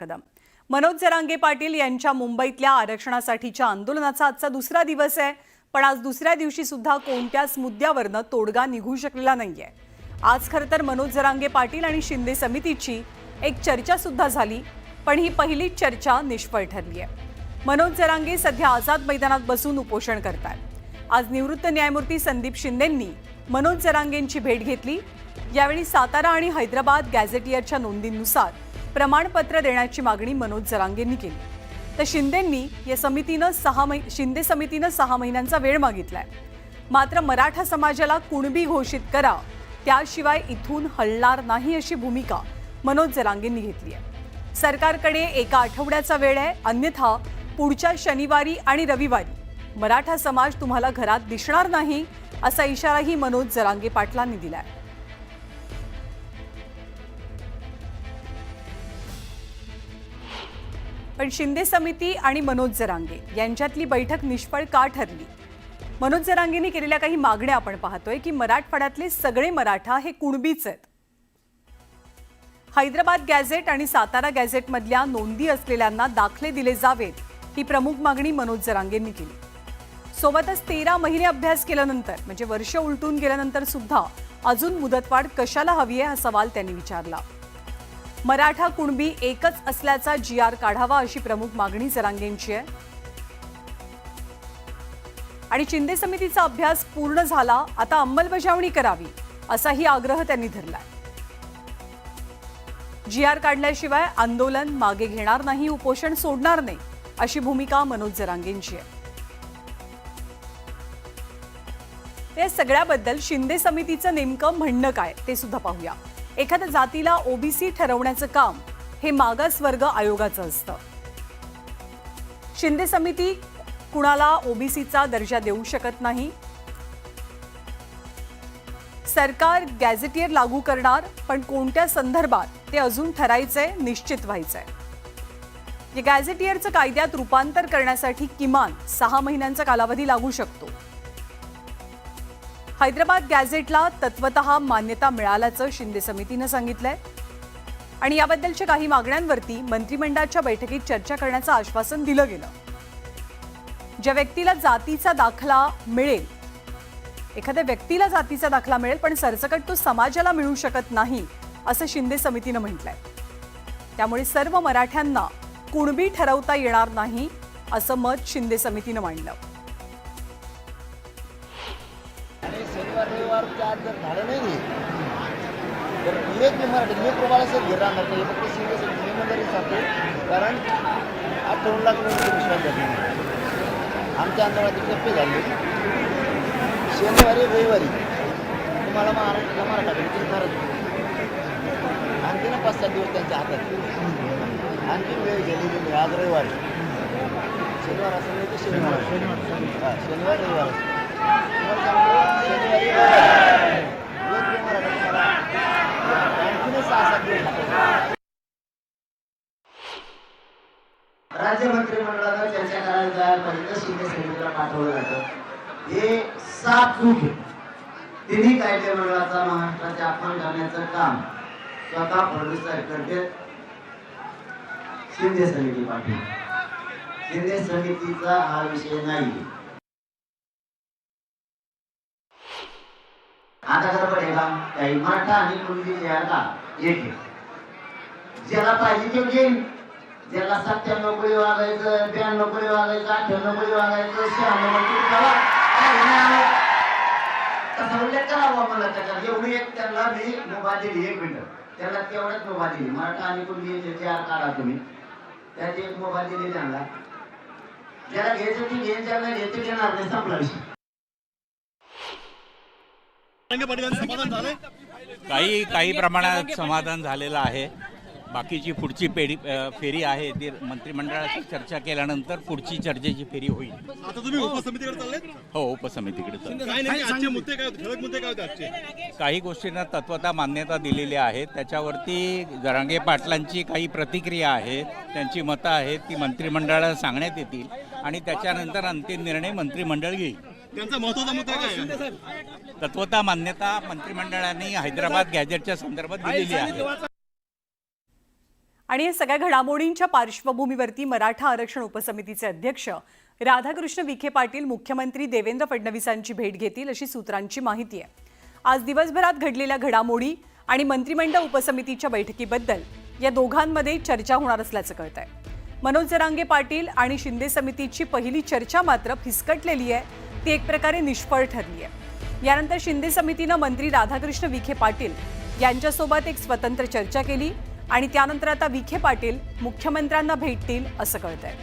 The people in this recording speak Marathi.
कदम मनोज जरांगे पाटील यांच्या मुंबईतल्या आरक्षणासाठीच्या आंदोलनाचा आजचा दुसरा दिवस आहे। पण आज दुसऱ्या दिवशी सुद्धा कोणत्याच मुद्द्यावरनं तोडगा निघू शकलेला नाहीये। आज खरं तर मनोज जरांगे पाटील आणि शिंदे समितीची एक चर्चा सुद्धा झाली, पण ही पहिलीच चर्चा निष्फळ ठरली आहे। मनोज जरांगे सध्या आझाद मैदानात बसून उपोषण करतात। आज निवृत्त न्यायमूर्ती संदीप शिंदेंनी मनोज जरांगेंची भेट घेतली। यावेळी सातारा आणि हैदराबाद गॅझेटियरच्या नोंदींनुसार प्रमाणपत्र देण्याची मागणी मनोज जरांगेंनी केली। तर शिंदे समितीनं 6 महिन्यांचा वेळ मागितलाय। मात्र मराठा समाजाला कुणबी घोषित करा, त्याशिवाय इथून हलणार नाही अशी भूमिका मनोज जरांगेंनी घेतली आहे। सरकारकडे एका आठवड्याचा वेळ आहे, अन्यथा पुढच्या शनिवारी आणि रविवारी मराठा समाज तुम्हाला घरात दिसणार नाही असा इशाराही मनोज जरांगे पाटलांनी दिलाय। पण शिंदे समिती आणि मनोज जरांगे यांच्यातली बैठक निष्फळ का ठरली? मनोज जरांगेंनी केलेल्या काही मागण्या आपण पाहतोय की मराठवाड्यातले सगळे मराठा हे कुणबीच आहेत। हैदराबाद गॅझेट आणि सातारा गॅझेट मधल्या नोंदी असलेल्यांना दाखले दिले जावेत, ही प्रमुख मागणी मनोज जरांगेंनी केली। सोबतच 13 महिने अभ्यास केल्यानंतर म्हणजे वर्ष उलटून गेल्यानंतर सुद्धा अजून मुदतवाढ कशाला हवी आहे हा सवाल त्यांनी विचारला। मराठा कुणबी एकच असल्याचा GR काढावा अशी प्रमुख मागणी जरांगेंची आहे। आणि शिंदे समितीचा अभ्यास पूर्ण झाला, आता अंमलबजावणी करावी असाही आग्रह त्यांनी धरलाय। GR काढल्याशिवाय आंदोलन मागे घेणार नाही, उपोषण सोडणार नाही अशी भूमिका मनोज जरांगेंची आहे। या सगळ्याबद्दल शिंदे समितीचं नेमकं म्हणणं काय ते सुद्धा पाहूया। एखाद्या जातीला OBC ठरवण्याचं काम हे मागासवर्ग आयोगाचं असतं। शिंदे समिती कुणाला OBCचा दर्जा देऊ शकत नाही। सरकार गॅझेटियर लागू करणार, पण कोणत्या संदर्भात ते अजून ठरायचंय, निश्चित व्हायचंय। या गॅझेटियरचं कायद्यात रूपांतर करण्यासाठी किमान 6 महिन्यांचा कालावधी लागू शकतो। हैदराबाद गॅझेटला तत्वतः मान्यता मिळाल्याचं शिंदे समितीनं सांगितलंय आणि याबद्दलच्या काही मागण्यांवरती मंत्रिमंडळाच्या बैठकीत चर्चा करण्याचं आश्वासन दिलं गेलं। ज्या व्यक्तीला जातीचा दाखला मिळेल, एखाद्या व्यक्तीला जातीचा दाखला मिळेल, पण सरसकट तो समाजाला मिळू शकत नाही असं शिंदे समितीनं म्हटलंय। त्यामुळे सर्व मराठ्यांना कुणबी ठरवता येणार नाही असं मत शिंदे समितीनं मांडलं। रविवार आज जर झालं नाही तर एक मराठी मी प्रभाला सर घेऊन राहणार नाही, फक्त शिंदे सांगतो, कारण 58 लाख लोकांचा विश्वास घेत नाही। आमच्या आंदोलनाचे टप्पे झाले, शनिवारी रविवारी तुम्हाला महाराष्ट्राला मराठा चिंतारच आणखी 5-7 दिवस त्यांच्या हातात आणखी वेळ गेलेली नाही। आज रविवारी शनिवार असं नाही तर शनिवार रविवार राज्य मंत्रिमंडळाला चर्चा करायला जायपर्यंत शिंदे समितीला पाठवलं जातं। हे साफ चूक आहे। तिन्ही कायदे मंडळाचा महाराष्ट्राचे अपमान करण्याचं काम स्वतः फडणवीस करते। शिंदे समिती पाठवली, शिंदे समितीचा हा विषय नाही। आता खरं पडेल काही मराठा आणि कुणबी का एक आहे। ज्याला पाहिजे तो घेईन, ज्याला 97 कोळी वागायचं, 92 कोळी वागायचं, 98 कोळी वागायचं, 96 कोळी तसा उल्लेख करावा मला त्याच्यात। एवढी एक त्यांना मी मुभा दिली, 1 मिनिट त्याला तेवढ्याच मुभा दिली। मराठा आणि कुणबी GR काढा तुम्ही, त्याची एक मुभा दिली त्यांना। ज्याला घ्यायचं ती घेईन, ज्याला घ्यायचं घेणार नाही, संपला विषय। काही प्रमाणात समाधान झालेलं आहे। बाकीची पुढची फेरी आहे ती मंत्रिमंडळाची चर्चा केल्यानंतर पुढची चर्चेची फेरी होईल। आता तुम्ही उपसमितीकडे चाललेत? हो, उपसमितीकडे चालले। काय नाही, आजचे मुद्दे काय होते, ठळक मुद्दे काय होते आजचे? काही गोष्टींना तत्वता मान्यता दिलेली आहे, त्याच्यावरती जरांगे पाटलांची काही प्रतिक्रिया आहे, त्यांची मतं आहेत, ती मंत्रिमंडळाला सांगण्यात येतील आणि त्याच्यानंतर अंतिम निर्णय मंत्रिमंडळ घेईल। त्यांचा महत्त्वाचा मुद्दा काय आहे? तत्वता मान्यता मंत्रिमंडळाने हैदराबाद गॅझेटच्या संदर्भात दिलेली आहे। आणि या सगळ्या घडामोडींच्या पार्श्वभूमीवरती मराठा आरक्षण उपसमितीचे अध्यक्ष राधाकृष्ण विखे पाटील मुख्यमंत्री देवेंद्र फडणवीसांची भेट घेतील अशी सूत्रांची माहिती आहे. आज दिवसभरात घडलेल्या घडामोडी आणि मंत्रिमंडळ उपसमितीच्या बैठकीबद्दल या दोघांमध्ये चर्चा होणार असल्याचं कळतंय. मनोज जरांगे पाटील आणि शिंदे समितीची पहिली चर्चा मात्र फिसकटलेली आहे. ती एक प्रकारे निष्फळ ठरली आहे. यानंतर शिंदे समितीनं मंत्री राधाकृष्ण विखे पाटील यांच्यासोबत एक स्वतंत्र चर्चा केली आणि त्यानंतर आता विखे पाटील मुख्यमंत्र्यांना भेटतील असं कळतंय.